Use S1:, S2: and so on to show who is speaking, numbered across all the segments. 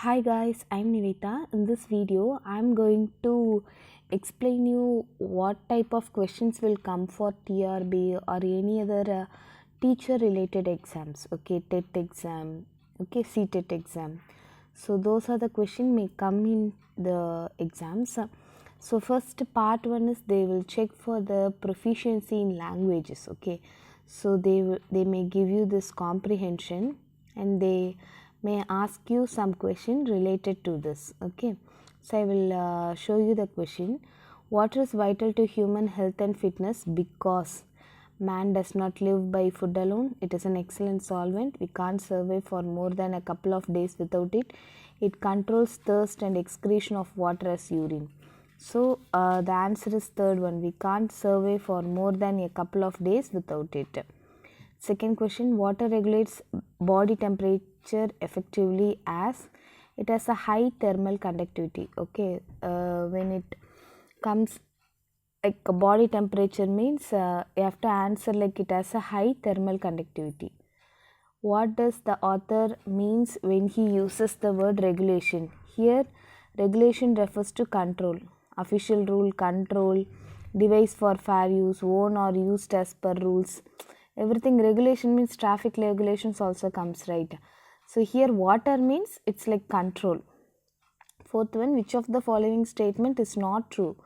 S1: Hi guys, I'm Nivita. In this video, I'm going to explain you what type of questions will come for TRB or any other teacher related exams. Okay, TET exam, okay, CTET exam. So those are the questions may come in the exams. So first part one is they will check for the proficiency in languages. Okay, so they may give you this comprehension and they may ask you some question related to this. Okay, so I will show you the question. Water is vital to human health and fitness because man does not live by food alone. It is an excellent solvent. We can't survive for more than a couple of days without it. It controls thirst and excretion of water as urine. So the answer is third one. We can't survive for more than a couple of days without it. Second question, water regulates body temperature effectively as it has a high thermal conductivity. Okay, when it comes like a body temperature means you have to answer like it has a high thermal conductivity. What does the author means when he uses the word regulation? Here, regulation refers to control, official rule, control, device for fair use, own or used as per rules. Everything regulation means traffic regulations also comes, right? So here water means it's like control. Fourth one, which of the following statement is not true?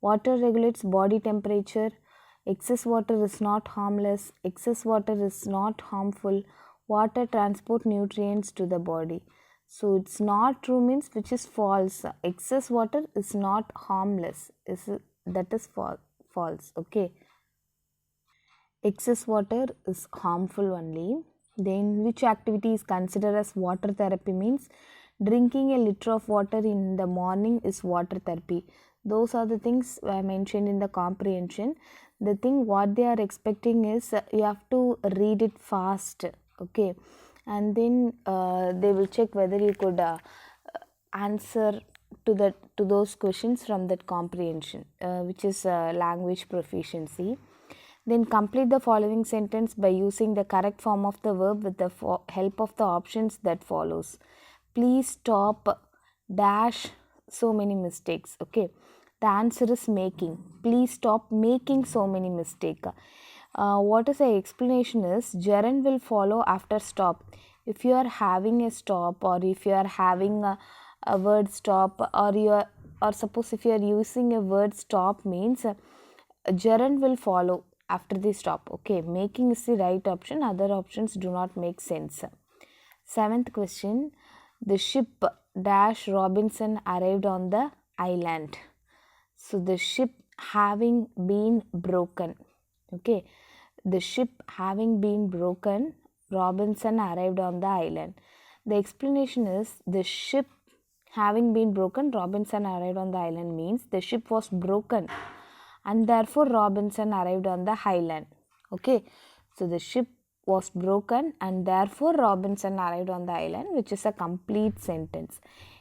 S1: Water regulates body temperature. Excess water is not harmless. Excess water is not harmful. Water transport nutrients to the body. So it's not true means which is false. Excess water is not harmless. That is false. Okay. Excess water is harmful only. Then which activity is considered as water therapy means drinking a liter of water in the morning is water therapy. Those are the things I mentioned in the comprehension. The thing what they are expecting is you have to read it fast. Okay, and then they will check whether you could answer to those questions from that comprehension, which is language proficiency. Then complete the following sentence by using the correct form of the verb with the help of the options that follows. Please stop dash so many mistakes. Okay, the answer is making. Please stop making so many mistakes. What is the explanation is gerund will follow after stop. If you are having a stop or if you are having a word stop or suppose if you are using a word stop means a gerund will follow after the stop. Okay, making is the right option. Other options do not make sense. Seventh question, the ship dash Robinson arrived on the island. So the ship having been broken. Okay, the ship having been broken, Robinson arrived on the island. The explanation is the ship having been broken, Robinson arrived on the island means the ship was broken and therefore Robinson arrived on the island. Okay, so the ship was broken and therefore Robinson arrived on the island, which is a complete sentence.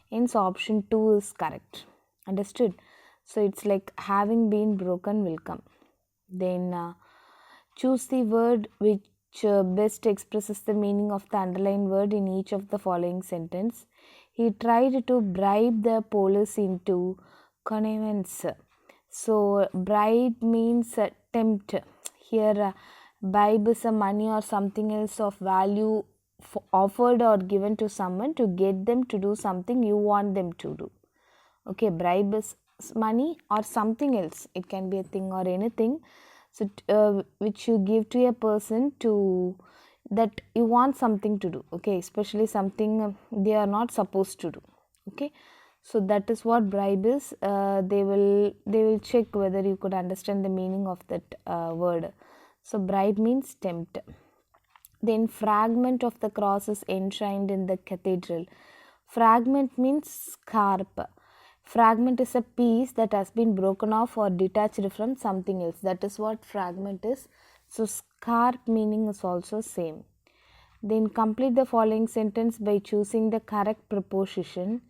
S1: Hence option 2 is correct. Understood? So it's like having been broken will come. Then choose the word which best expresses the meaning of the underlined word in each of the following sentence. He tried to bribe the police into connivance. So bribe means tempt. Here bribe is a money or something else of value offered or given to someone to get them to do something you want them to do. Okay, bribe is money or something else. It can be a thing or anything. So which you give to a person to that you want something to do. Okay, especially something they are not supposed to do. Okay, so that is what bribe is. They will check whether you could understand the meaning of that word. So bribe means tempt. Then fragment of the cross is enshrined in the cathedral. Fragment means scarp. Fragment is a piece that has been broken off or detached from something else. That is what fragment is. So scarp meaning is also same. Then complete the following sentence by choosing the correct preposition.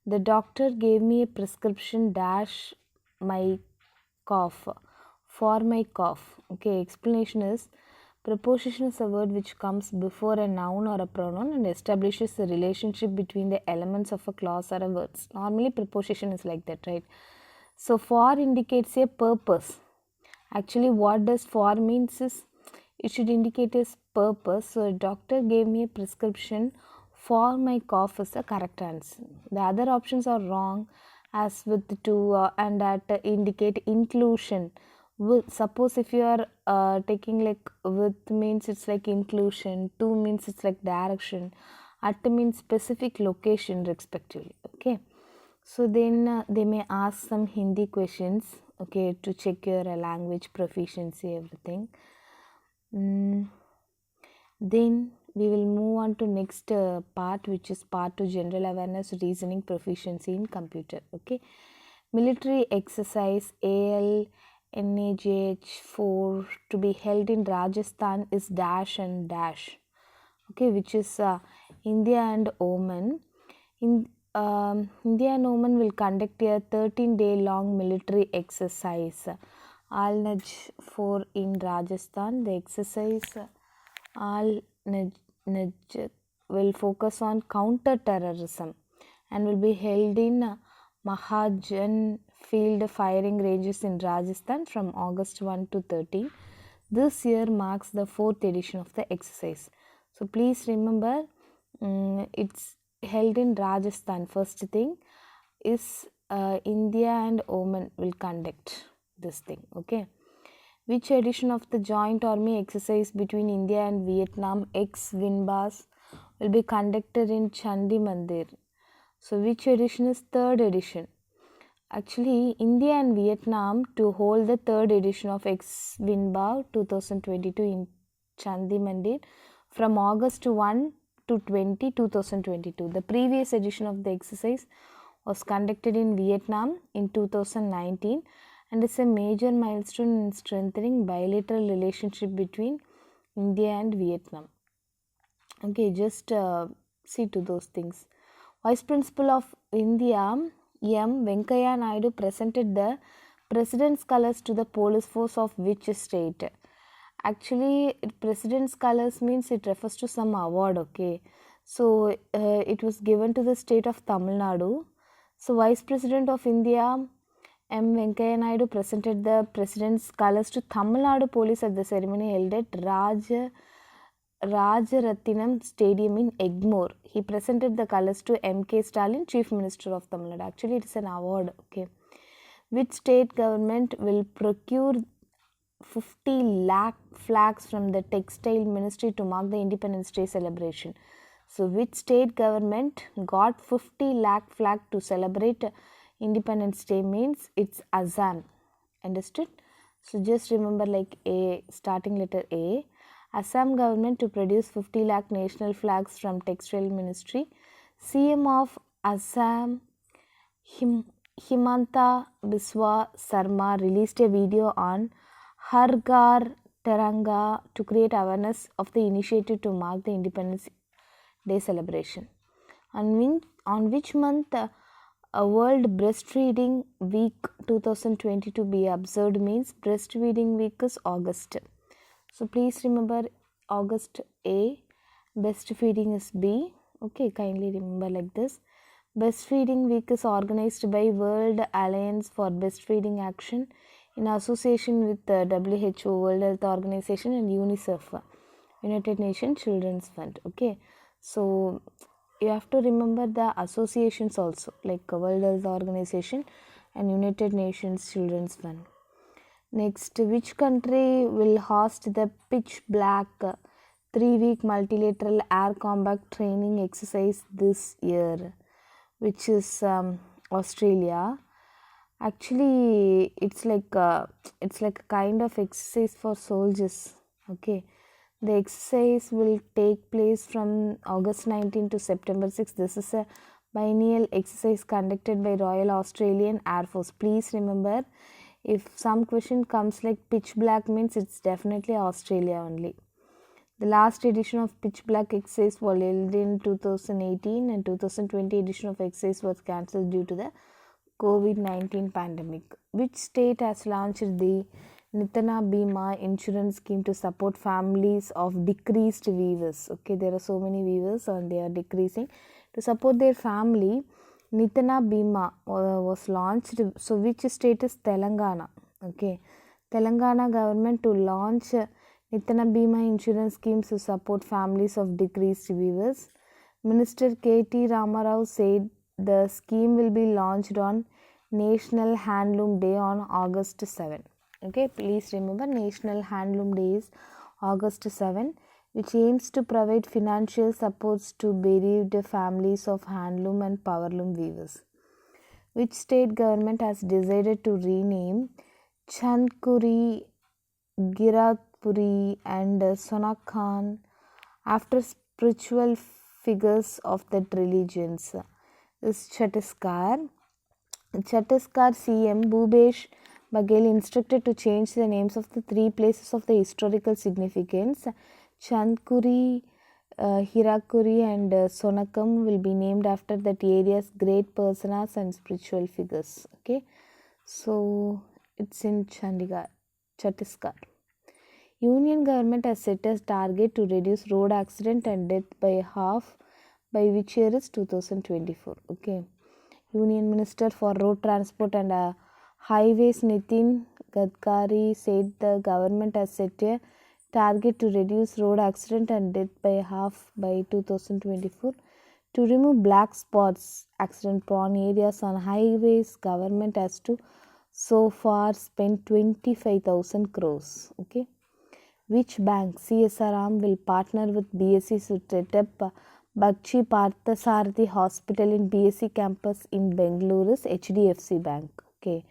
S1: The doctor gave me a prescription dash my cough for my cough. Okay, explanation is Preposition is a word which comes before a noun or a pronoun and establishes the relationship between the elements of a clause or a words. Normally preposition is like that, right? So for indicates a purpose. Actually what does for means is it should indicate its purpose. So a doctor gave me a prescription for my cough is the correct answer. The other options are wrong as with to and that indicate inclusion. With, suppose if you are taking like with means it's like inclusion, to means it's like direction, at means specific location respectively. Okay, so then they may ask some Hindi questions, okay, to check your language proficiency, everything. Then we will move on to next part, which is part 2, general awareness reasoning proficiency in computer. Okay, military exercise ALNAJH 4 to be held in Rajasthan is dash and dash, okay, which is India and Oman. India and Oman will conduct a 13-day long military exercise. Al-Naj 4 in Rajasthan. The exercise Al-Naj will focus on counter-terrorism and will be held in Mahajan field firing ranges in Rajasthan from August 1 to 13. This year marks the 4th edition of the exercise. So please remember, it's held in Rajasthan. First thing is India and Oman will conduct this thing. Okay, which edition of the joint army exercise between India and Vietnam ex Winbas will be conducted in Chandi Mandir? So which edition is 3rd edition? Actually, India and Vietnam to hold the 3rd edition of ex Winba 2022 in Chandi Mandir from August 1 to 20, 2022. The previous edition of the exercise was conducted in Vietnam in 2019 and is a major milestone in strengthening bilateral relationship between India and Vietnam. Okay, just see to those things. Vice Principal of India M. Venkaiah Naidu presented the President's colors to the police force of which state? Actually, President's colors means it refers to some award, okay. So, it was given to the state of Tamil Nadu. So, Vice President of India M. Venkaiah Naidu presented the President's colors to Tamil Nadu police at the ceremony held at Rajarathinam Stadium in Egmore. He presented the colors to M.K. Stalin, Chief Minister of Tamil Nadu. Actually, it is an award, okay. Which state government will procure 50 lakh flags from the Textile Ministry to mark the Independence Day celebration? So, which state government got 50 lakh flag to celebrate Independence Day means it's Assam. Understood? So, just remember like A, starting letter A. Assam government to produce 50 lakh national flags from Textile Ministry. CM of Assam Himanta Biswa Sarma released a video on Har Ghar Tiranga to create awareness of the initiative to mark the Independence Day celebration. On which month a World Breastfeeding Week 2022 be observed means Breastfeeding Week is August. So please remember August A, breastfeeding is B. Okay, kindly remember like this. Breastfeeding Week is organized by World Alliance for Breastfeeding Action in association with the WHO, World Health Organization, and UNICEF, United Nations Children's Fund. Okay, so you have to remember the associations also, like World Health Organization and United Nations Children's Fund. Next, which country will host the pitch black 3-week multilateral air combat training exercise this year? Which is Australia. Actually, it's like a kind of exercise for soldiers. Okay, the exercise will take place from August 19 to September 6. This is a biennial exercise conducted by Royal Australian Air Force. Please remember, if some question comes like pitch black means it's definitely Australia only. The last edition of pitch black exercise was held in 2018 and 2020 edition of exercise was cancelled due to the COVID-19 pandemic. Which state has launched the Nitana Bima insurance scheme to support families of decreased weavers. Okay, there are so many weavers and they are decreasing. To support their family, Nitana Bima was launched. So, which state is Telangana? Okay, Telangana government to launch Nitana Bima insurance schemes to support families of decreased weavers. Minister K.T. Ramarao said the scheme will be launched on National Handloom Day on August 7. Okay, please remember National Handloom Day is August 7, which aims to provide financial supports to bereaved families of handloom and powerloom weavers. Which state government has decided to rename Chandkuri, Girakpuri and Sonakhan after spiritual figures of that religions? Is Chhattisgarh. Chhattisgarh CM Bhupesh Baghel instructed to change the names of the three places of the historical significance. Chandkuri, Hirakuri and Sonakam will be named after that area's great personas and spiritual figures. Okay, so it's in Chhattisgarh. Union government has set a target to reduce road accident and death by half by which year is 2024. Okay. Union Minister for Road Transport and Highways Nitin Gadkari said the government has set a target to reduce road accident and death by half by 2024. To remove black spots, accident prone areas on highways, government has to so far spend 25,000 crores. Okay. Which bank CSR arm will partner with BSc to set up Bakshi Parthasarathi Hospital in BSc campus in Bengaluru is HDFC Bank. Okay,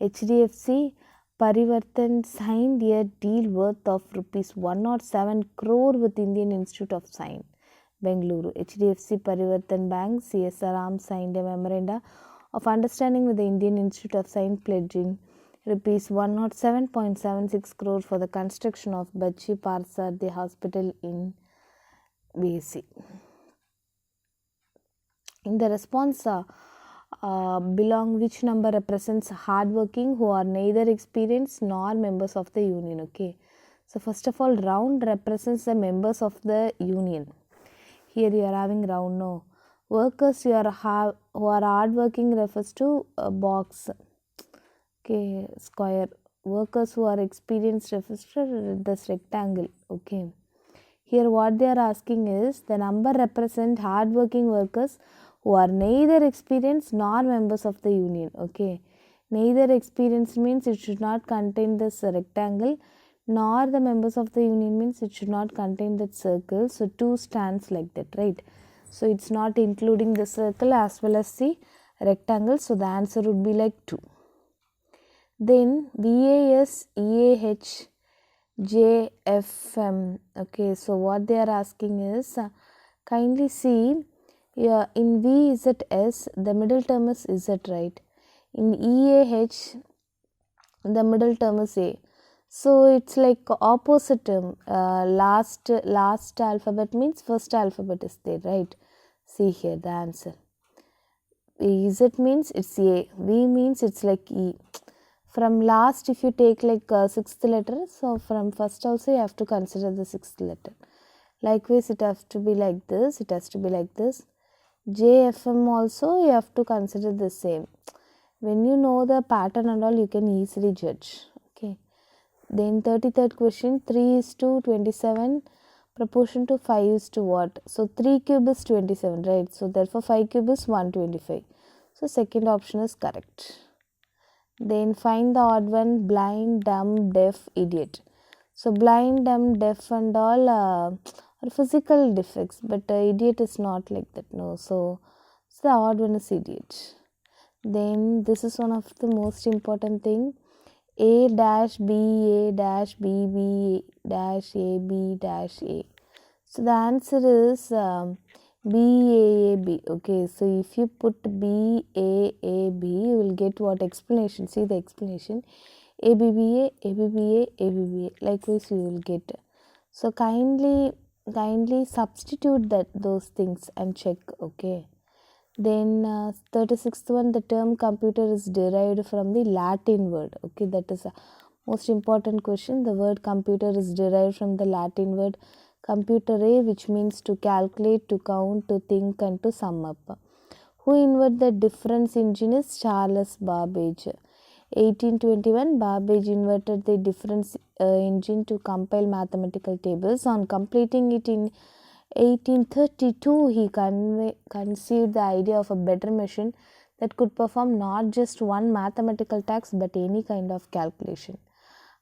S1: HDFC Parivartan signed a deal worth of rupees 107 crore with Indian Institute of Science, Bengaluru. HDFC Parivartan Bank CSR arm signed a memoranda of understanding with the Indian Institute of Science pledging rupees 107.76 crore for the construction of Bakshi Parthasarathi Hospital in BSc. In the response belong which number represents hardworking who are neither experienced nor members of the union. Okay, so first of all, round represents the members of the union. Here you are having round. No, workers who are hardworking refers to box. Okay, square. Workers who are experienced refers to this rectangle. Okay, here what they are asking is the number represent hardworking workers who are neither experienced nor members of the union. Okay, neither experienced means it should not contain this rectangle, nor the members of the union means it should not contain that circle. So 2 stands like that, right? So it's not including the circle as well as the rectangle. So the answer would be like 2. Then VAS, EAH, JFM. Okay, so what they are asking is kindly see in VZS the middle term is Z, right? In EAH the middle term is A. So it's like opposite term. Last alphabet means first alphabet is there, right? See here the answer. Z means it's A. V means it's like E. From last, if you take like 6th letter, so from first also you have to consider the 6th letter. Likewise, it has to be like this, it has to be like this. JFM also you have to consider the same. When you know the pattern and all, you can easily judge. Okay. Then 33rd question, 3 is to 27, proportion to 5 is to what? So 3 cube is 27, right? So therefore 5 cube is 125. So second option is correct. Then find the odd one, blind, dumb, deaf, idiot. So blind, dumb, deaf and all are physical defects, but idiot is not like that. No, so the odd one is idiot. Then this is one of the most important thing. A dash B A dash B B dash A B dash A. So the answer is BAAB. Okay, so if you put BAAB, you will get what explanation. See the explanation. ABBA, ABBA, ABBA. Likewise, you will get. So kindly substitute those things and check. Okay. Then 36th one, the term computer is derived from the Latin word. Okay, that is Most important question, the word computer is derived from the Latin word computere, which means to calculate, to count, to think, and to sum up. Who invented the difference engine is Charles Babbage. 1821, Babbage invented the difference engine to compile mathematical tables. On completing it in 1832, he conceived the idea of a better machine that could perform not just one mathematical task but any kind of calculation.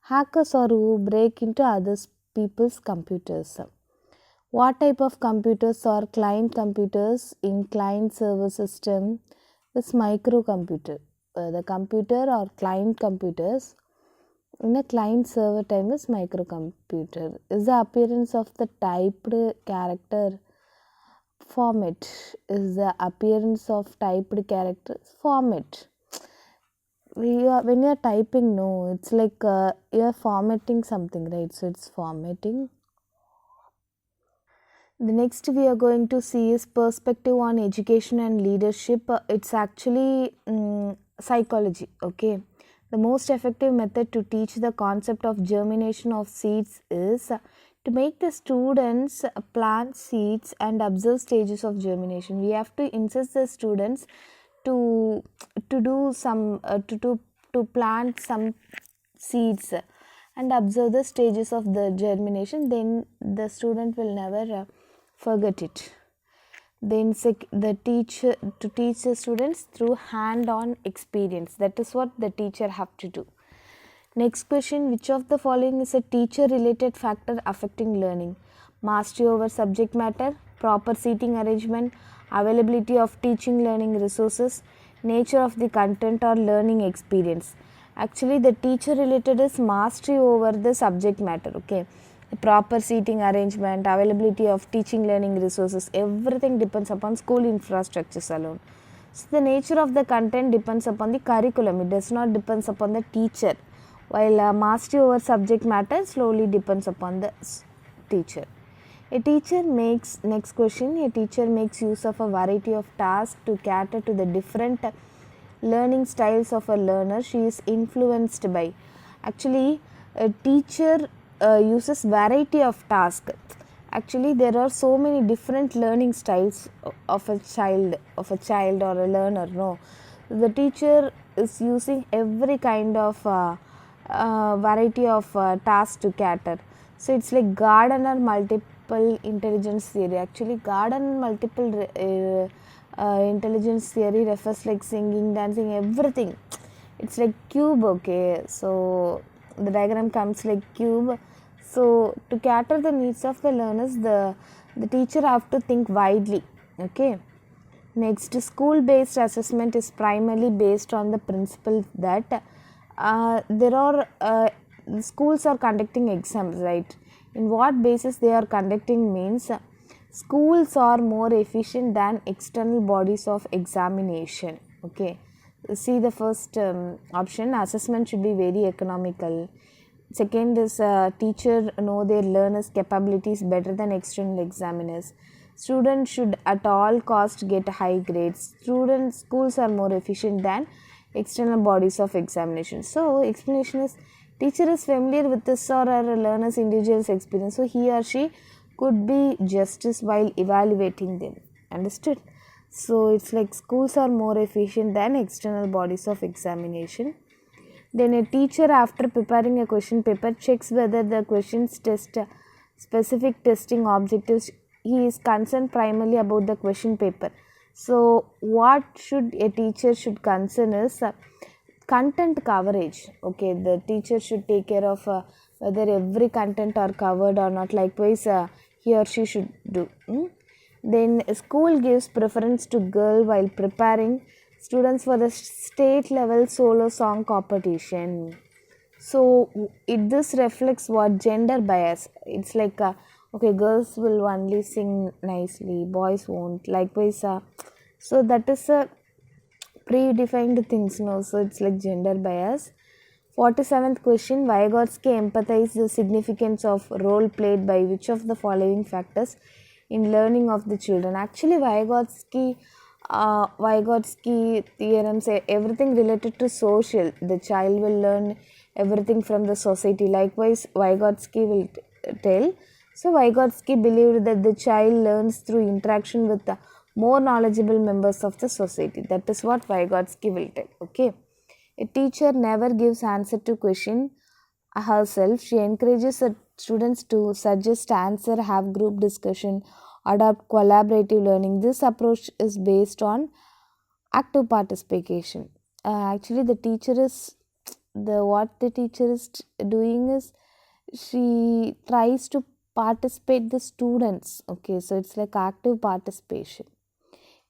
S1: Hackers or who break into other people's computers. What type of computers are client computers in client server system is microcomputer. The computer or client computers in a client server time is microcomputer. Is the appearance of the typed character format. Is the appearance of typed characters format. When you are typing, no, it's like you are formatting something, right? So it's formatting. The next we are going to see is perspective on education and leadership. It's actually psychology. Okay, the most effective method to teach the concept of germination of seeds is to make the students plant seeds and observe stages of germination. We have to insist the students to do some to plant some seeds and observe the stages of the germination. Then the student will never forget it. Then the teacher to teach the students through hand-on experience. That is what the teacher have to do. Next question, which of the following is a teacher related factor affecting learning? Mastery over subject matter, proper seating arrangement, availability of teaching learning resources, nature of the content or learning experience. Actually, the teacher related is mastery over the subject matter. Okay, the proper seating arrangement, availability of teaching learning resources, everything depends upon school infrastructures alone. So the nature of the content depends upon the curriculum. It does not depends upon the teacher, while mastery over subject matter slowly depends upon the teacher. A teacher makes use of a variety of tasks to cater to the different learning styles of a learner she is influenced by. Actually, a teacher uses variety of tasks. Actually, there are so many different learning styles of a child or a learner. No, the teacher is using every kind of variety of tasks to cater. So it's like gardener multiple intelligence theory. Actually, gardener multiple intelligence theory refers like singing, dancing, everything. It's like cube. Okay, so the diagram comes like cube. So to cater the needs of the learners, the teacher have to think widely. Okay. Next, school-based assessment is primarily based on the principle that schools are conducting exams, right? In what basis they are conducting means schools are more efficient than external bodies of examination. Okay, see the first option, assessment should be very economical. Second is teacher know their learners capabilities better than external examiners. Students should at all cost get high grades. Schools are more efficient than external bodies of examination. So explanation is, teacher is familiar with this or her learner's individual's experience, so he or she could be justice while evaluating them. Understood? So it's like schools are more efficient than external bodies of examination. Then a teacher, after preparing a question paper, checks whether the questions test specific testing objectives. He is concerned primarily about the question paper. So what should a teacher should concern is content coverage. Okay, the teacher should take care of whether every content are covered or not. Likewise, he or she should do. Then school gives preference to girl while preparing students for the state level solo song competition. So this reflects what gender bias. It's like okay, girls will only sing nicely, boys won't. Likewise, so that is a predefined things. No, so it's like gender bias. 47th question, Vygotsky empathized the significance of role played by which of the following factors in learning of the children. Actually, Vygotsky theorem say everything related to social. The child will learn everything from the society. Likewise, Vygotsky will tell. So Vygotsky believed that the child learns through interaction with the more knowledgeable members of the society. That is what Vygotsky will tell. Okay. A teacher never gives answer to question herself. She encourages her students to suggest answer, have group discussion, adopt collaborative learning. This approach is based on active participation. Actually, the teacher is the what the teacher is doing is she tries to participate the students. Okay, so it's like active participation.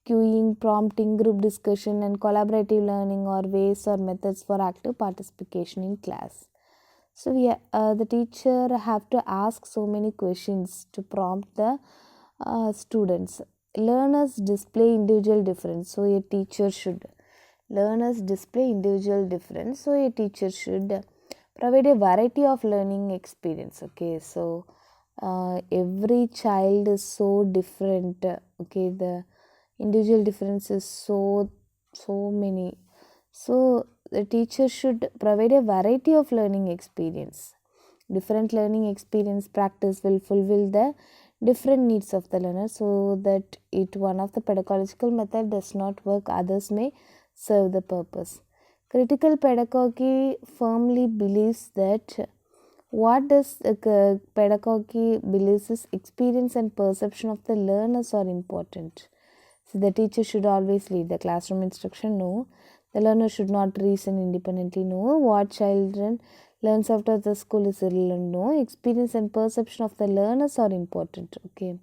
S1: Cueing, prompting, group discussion, and collaborative learning are ways or methods for active participation in class. So the teacher have to ask so many questions to prompt the students. Learners display individual difference, so a teacher should. Learners display individual difference, so a teacher should provide a variety of learning experience. Okay, so every child is so different. Okay, the individual difference is so many. So the teacher should provide a variety of learning experience. Different learning experience practice will fulfill the different needs of the learner, so that it one of the pedagogical method does not work, others may serve the purpose. Critical pedagogy firmly believes that what does pedagogy believes is experience and perception of the learners are important. So the teacher should always lead the classroom instruction. No, the learner should not reason independently. No, what children learns after the school is irrelevant. No, experience and perception of the learners are important. Okay.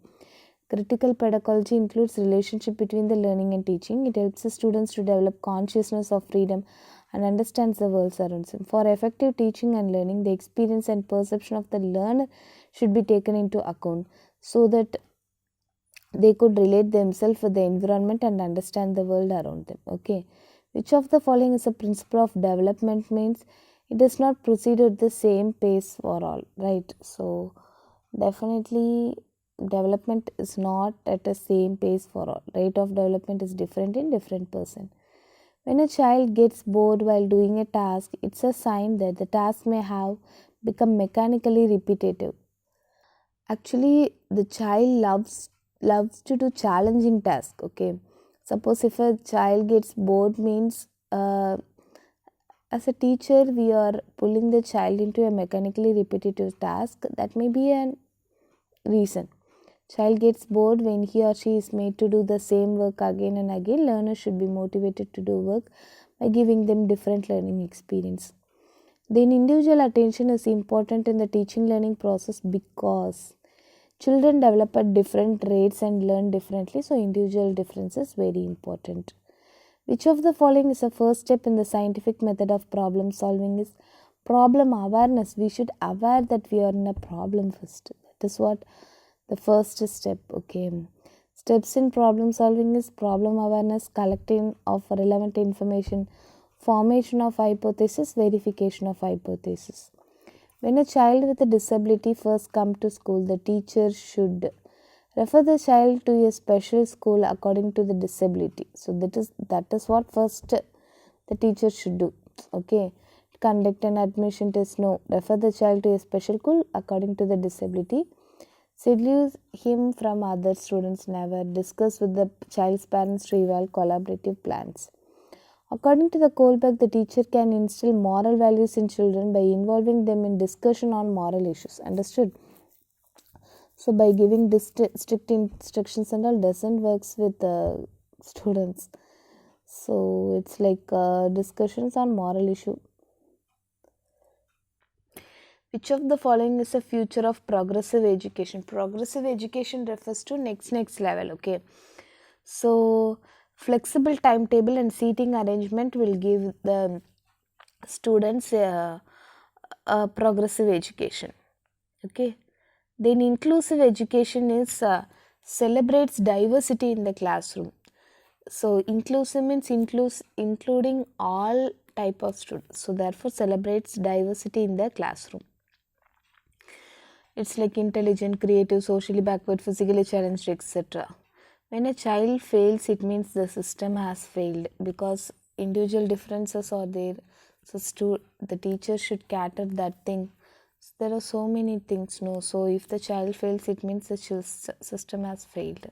S1: Critical pedagogy includes relationship between the learning and teaching. It helps the students to develop consciousness of freedom and understands the world around them. For effective teaching and learning, the experience and perception of the learner should be taken into account, so that they could relate themselves with the environment and understand the world around them. Okay, which of the following is a principle of development? Means it does not proceed at the same pace for all, right? So definitely development is not at the same pace for all. Rate of development is different in different person. When a child gets bored while doing a task, it's a sign that the task may have become mechanically repetitive. Actually, the child loves to do challenging task. Okay, suppose if a child gets bored, means as a teacher we are pulling the child into a mechanically repetitive task. That may be an reason. Child gets bored when he or she is made to do the same work again and again. Learners should be motivated to do work by giving them different learning experience. Then individual attention is important in the teaching learning process, because children develop at different rates and learn differently, so individual difference is very important. Which of the following is the first step in the scientific method of problem solving? Is problem awareness. We should aware that we are in a problem first. That is what the first step. Okay, steps in problem solving is problem awareness, collecting of relevant information, formation of hypothesis, verification of hypothesis. When a child with a disability first come to school, the teacher should refer the child to a special school according to the disability. So that is what first the teacher should do. Okay, conduct an admission test. No, refer the child to a special school according to the disability. Seduce him from other students. Never discuss with the child's parents to evaluate collaborative plans. According to the Kohlberg, the teacher can instill moral values in children by involving them in discussion on moral issues. Understood? So by giving strict instructions and all doesn't works with students. So it's like discussions on moral issue. Which of the following is a future of progressive education? Progressive education refers to next level. Okay, so flexible timetable and seating arrangement will give the students a progressive education. Okay, then inclusive education is celebrates diversity in the classroom. So inclusive means including all type of students, so therefore celebrates diversity in the classroom. It's like intelligent, creative, socially backward, physically challenged, etc. When a child fails, it means the system has failed, because individual differences are there. So the teacher should cater that thing. So there are so many things. No, so if the child fails, it means the system has failed.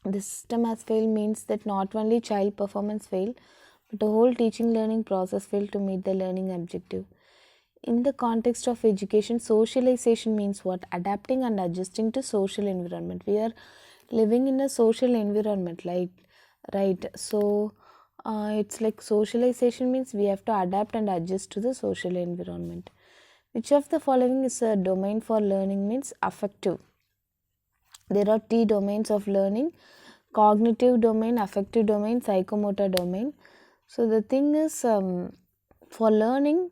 S1: The system has failed means that not only child performance failed, but the whole teaching learning process failed to meet the learning objective. In the context of education, socialization means what? Adapting and adjusting to social environment. We are living in a social environment, like, right? So it's like socialization means we have to adapt and adjust to the social environment. Which of the following is a domain for learning? Means affective. There are three domains of learning: cognitive domain, affective domain, psychomotor domain. So the thing is, for learning,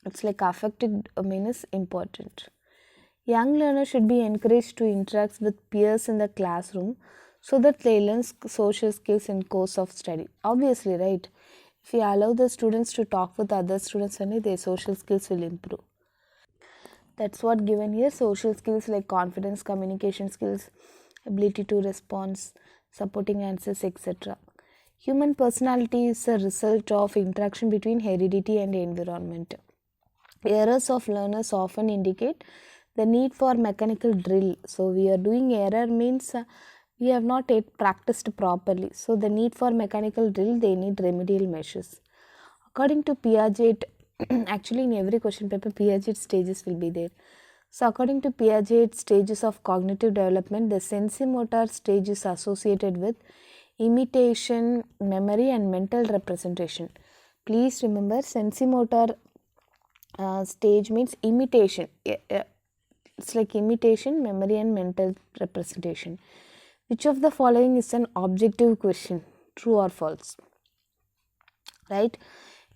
S1: it's like affective domain is important. Young learners should be encouraged to interact with peers in the classroom so that they learn social skills in course of study. Obviously, right? If you allow the students to talk with other students, only their social skills will improve. That's what given here. Social skills like confidence, communication skills, ability to respond, supporting answers, etc. Human personality is a result of interaction between heredity and environment. Errors of learners often indicate the need for mechanical drill. So we are doing error means we have not yet practiced properly. So the need for mechanical drill, they need remedial measures. According to Piaget, actually in every question paper Piaget stages will be there. So according to Piaget stages of cognitive development, the sensomotor stage is associated with imitation, memory and mental representation. Please remember, sensomotor stage means imitation. It's like imitation, memory and mental representation. Which of the following is an objective question? True or false? Right?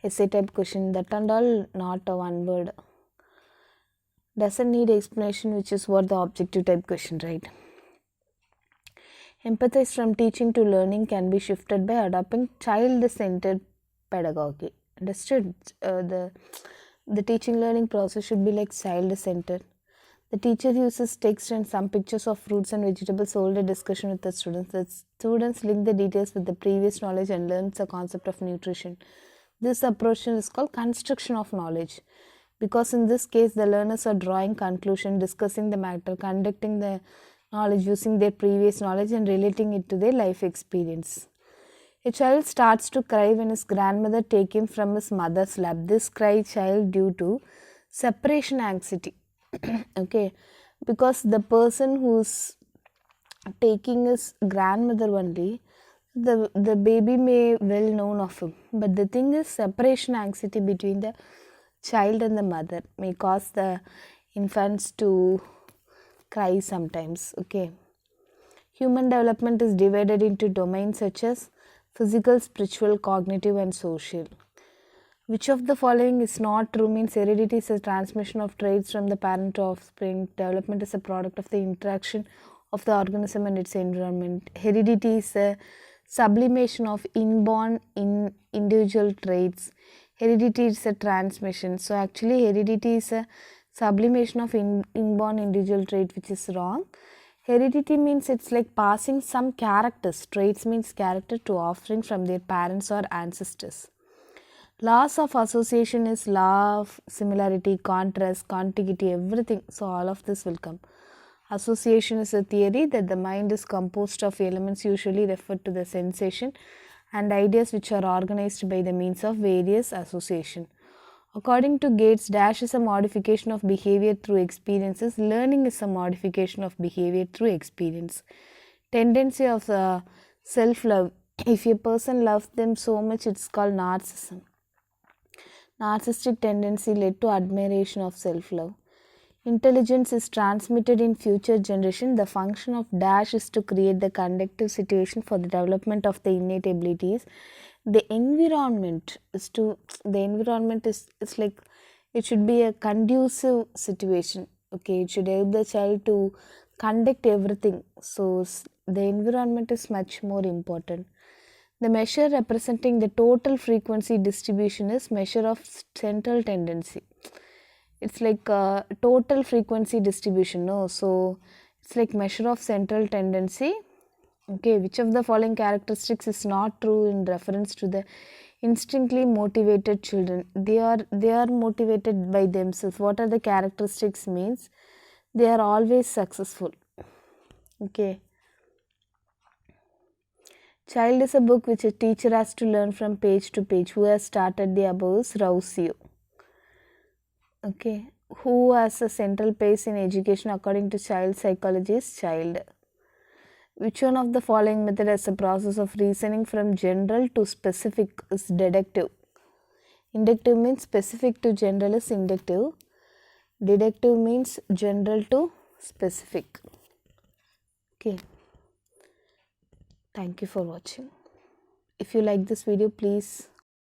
S1: Essay type question, that and all not a one word. Doesn't need explanation, which is what the objective type question, right? Empathize from teaching to learning can be shifted by adopting child-centered pedagogy. Understood? The teaching learning process should be like child-centered. The teacher uses text and some pictures of fruits and vegetables, hold a discussion with the students. The students link the details with the previous knowledge and learn the concept of nutrition. This approach is called construction of knowledge, because in this case the learners are drawing conclusion, discussing the matter, conducting the knowledge using their previous knowledge and relating it to their life experience. A child starts to cry when his grandmother takes him from his mother's lap. This cry child due to separation anxiety. Okay, because the person who's taking his grandmother only, the baby may well known of him, but the thing is separation anxiety between the child and the mother may cause the infants to cry sometimes. Okay, human development is divided into domains such as physical, spiritual, cognitive and social. Which of the following is not true? Means heredity is a transmission of traits from the parent to offspring. Development is a product of the interaction of the organism and its environment. Heredity is a sublimation of inborn individual traits. Heredity is a transmission. So actually heredity is a sublimation of inborn individual trait, which is wrong. Heredity means it's like passing some characters. Traits means character to offspring from their parents or ancestors. Laws of association is law of similarity, contrast, contiguity, everything. So all of this will come. Association is a theory that the mind is composed of elements usually referred to the sensation and ideas which are organized by the means of various association. According to Gates, dash is a modification of behavior through experiences. Learning is a modification of behavior through experience. Tendency of self-love. If a person loves them so much, it's called narcissism. Narcissistic tendency led to admiration of self-love. Intelligence is transmitted in future generation. The function of dash is to create the conducive situation for the development of the innate abilities. The environment is it's like it should be a conducive situation. Okay, it should help the child to conduct everything. So the environment is much more important. The measure representing the total frequency distribution is measure of central tendency. It's like total frequency distribution, no? So it's like measure of central tendency. Okay, which of the following characteristics is not true in reference to the Instinctively motivated children, they are motivated by themselves. What are the characteristics means? They are always successful. Okay. Child is a book which a teacher has to learn from page to page. Who has started the above is Rousseau. Okay. Who has a central place in education according to child psychology is child. Which one of the following method has a process of reasoning from general to specific is deductive? Inductive means specific to general is inductive. Deductive means general to specific. Okay. Thank you for watching. If you like this video, please